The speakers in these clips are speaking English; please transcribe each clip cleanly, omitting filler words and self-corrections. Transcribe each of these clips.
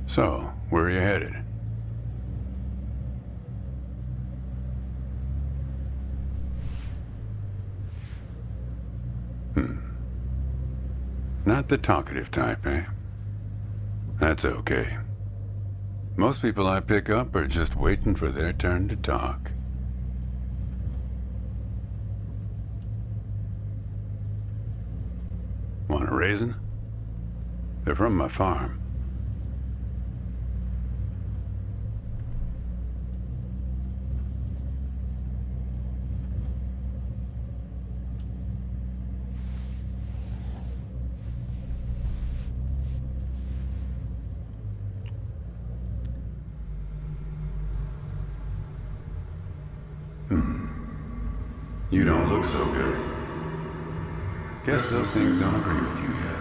So, where are you headed? Not the talkative type, eh? That's okay. Most people I pick up are just waiting for their turn to talk. Want a raisin? They're from my farm. You don't look so good. Guess those things don't agree with you yet.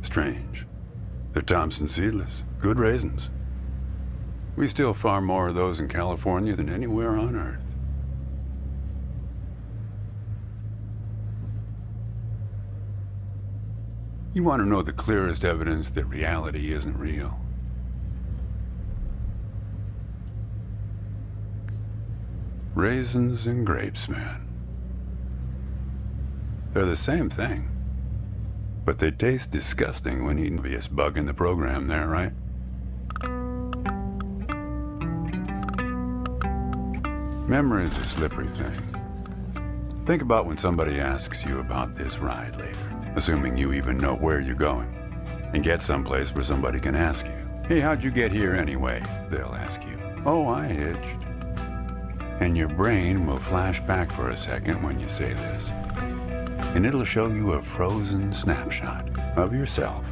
Strange. They're Thompson seedless. Good raisins. We still farm more of those in California than anywhere on Earth. You want to know the clearest evidence that reality isn't real? Raisins and grapes, man. They're the same thing. But they taste disgusting when eaten. Obvious bug in the program there, right? Memory is a slippery thing. Think about when somebody asks you about this ride later, assuming you even know where you're going, and get someplace where somebody can ask you, "Hey, how'd you get here anyway?" They'll ask you, "Oh, I hitched." And your brain will flash back for a second when you say this. And it'll show you a frozen snapshot of yourself,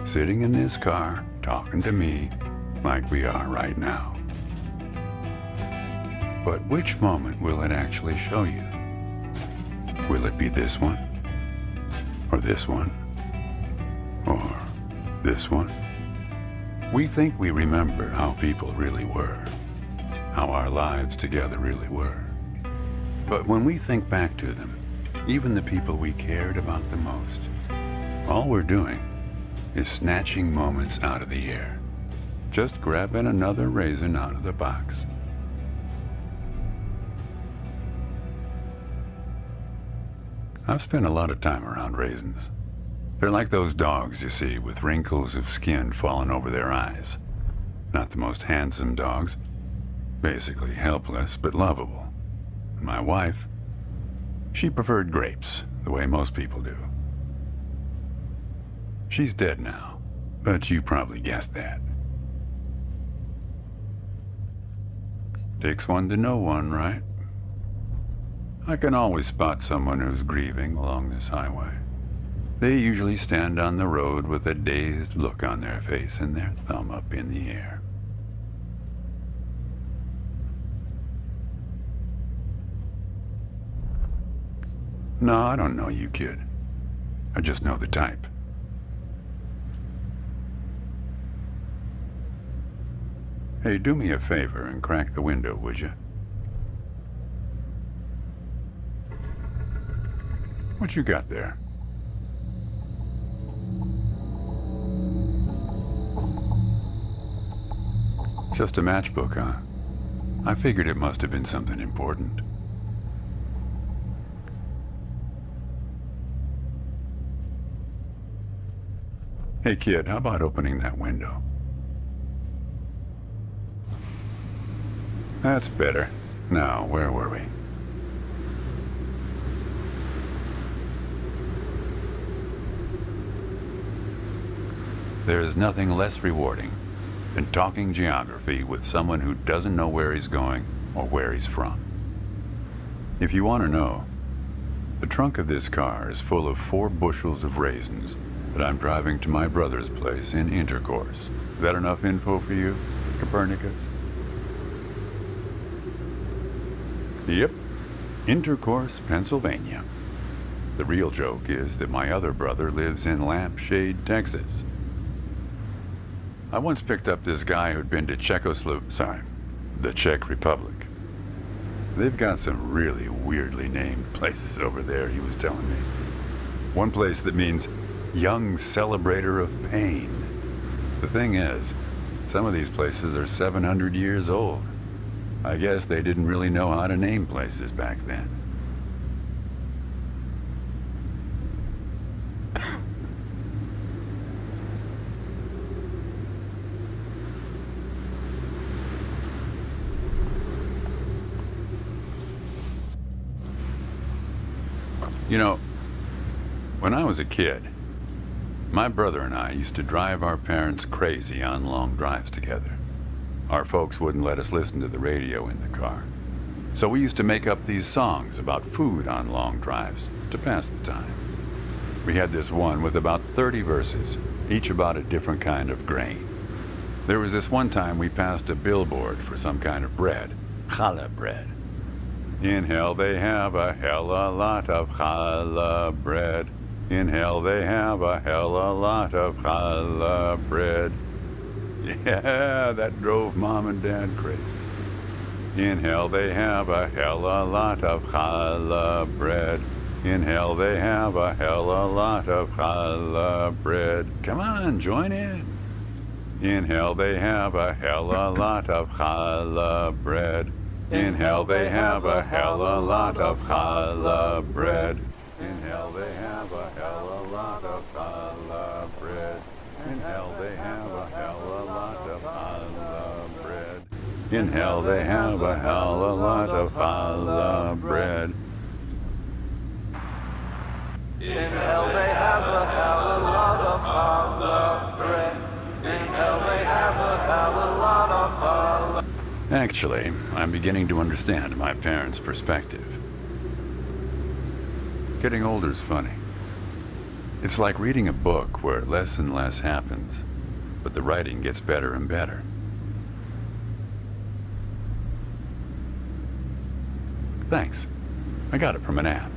sitting in this car, talking to me like we are right now. But which moment will it actually show you? Will it be this one? Or this one? Or this one? We think we remember how people really were, how our lives together really were. But when we think back to them, even the people we cared about the most, all we're doing is snatching moments out of the air, just grabbing another raisin out of the box. I've spent a lot of time around raisins. They're like those dogs you see with wrinkles of skin falling over their eyes. Not the most handsome dogs, basically helpless but lovable. My wife, she preferred grapes, the way most people do. She's dead now, but you probably guessed that. Takes one to know one, right? I can always spot someone who's grieving along this highway. They usually stand on the road with a dazed look on their face and their thumb up in the air. No, I don't know you, kid. I just know the type. Hey, do me a favor and crack the window, would you? What you got there? Just a matchbook, huh? I figured it must have been something important. Hey kid, how about opening that window? That's better. Now, where were we? There is nothing less rewarding than talking geography with someone who doesn't know where he's going or where he's from. If you want to know, the trunk of this car is full of 4 bushels of raisins that I'm driving to my brother's place in Intercourse. Is that enough info for you, Copernicus? Yep, Intercourse, Pennsylvania. The real joke is that my other brother lives in Lampshade, Texas. I once picked up this guy who'd been to the Czech Republic. They've got some really weirdly named places over there, he was telling me. One place that means young celebrator of pain. The thing is, some of these places are 700 years old. I guess they didn't really know how to name places back then. You know, when I was a kid, my brother and I used to drive our parents crazy on long drives together. Our folks wouldn't let us listen to the radio in the car. So we used to make up these songs about food on long drives to pass the time. We had this one with about 30 verses, each about a different kind of grain. There was this one time we passed a billboard for some kind of bread, challah bread. In hell they have a hell a lot of challah bread. In hell they have a hell a lot of challah bread. Yeah, that drove Mom and Dad crazy. In hell they have a hell a lot of challah bread. In hell they have a hell a lot of challah bread. Come on, join in. In hell they have a hell a lot of challah bread. In hell they have a hell a lot of challah bread. In hell they have a hell a lot of challah bread. In hell they have a hell a lot of challah bread. In hell they have a hell a lot of challah bread. In hell they have a hell a lot of challah bread. In hell they have a hell a lot of challah. Actually, I'm beginning to understand my parents' perspective. Getting older is funny. It's like reading a book where less and less happens, but the writing gets better and better. Thanks. I got it from an app.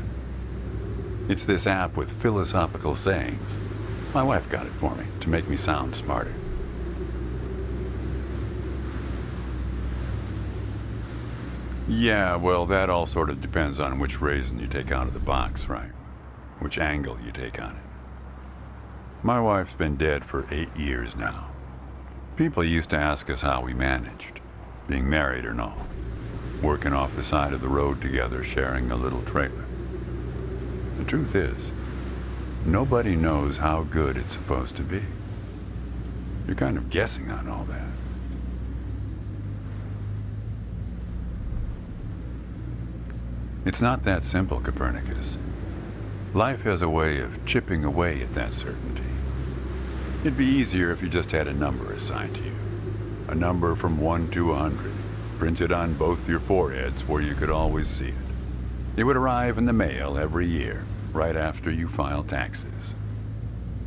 It's this app with philosophical sayings. My wife got it for me to make me sound smarter. Yeah, well, that all sort of depends on which raisin you take out of the box, right? Which angle you take on it. My wife's been dead for 8 years now. People used to ask us how we managed, being married or not, working off the side of the road together, sharing a little trailer. The truth is, nobody knows how good it's supposed to be. You're kind of guessing on all that. It's not that simple, Copernicus. Life has a way of chipping away at that certainty. It'd be easier if you just had a number assigned to you. A number from 1 to 100, printed on both your foreheads where you could always see it. It would arrive in the mail every year, right after you file taxes.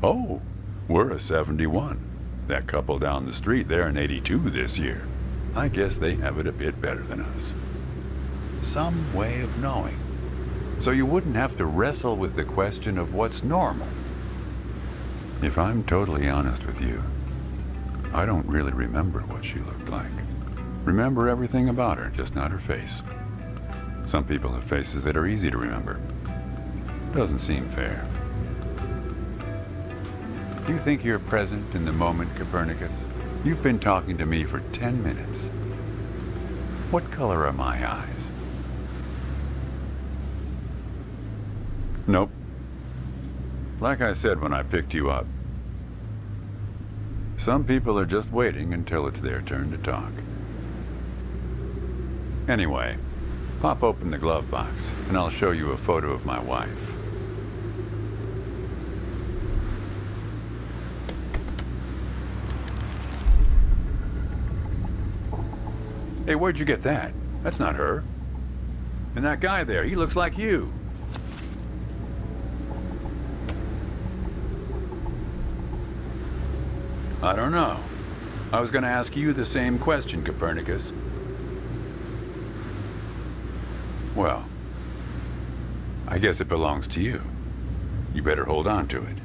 Oh, we're a 71. That couple down the street, they're an 82 this year. I guess they have it a bit better than us. Some way of knowing. So you wouldn't have to wrestle with the question of what's normal. If I'm totally honest with you, I don't really remember what she looked like. Remember everything about her, just not her face. Some people have faces that are easy to remember. Doesn't seem fair. You think you're present in the moment, Copernicus? You've been talking to me for 10 minutes. What color are my eyes? Nope. Like I said when I picked you up, some people are just waiting until it's their turn to talk. Anyway, pop open the glove box and I'll show you a photo of my wife. Hey, where'd you get that? That's not her. And that guy there, he looks like you. I don't know. I was going to ask you the same question, Copernicus. Well, I guess it belongs to you. You better hold on to it.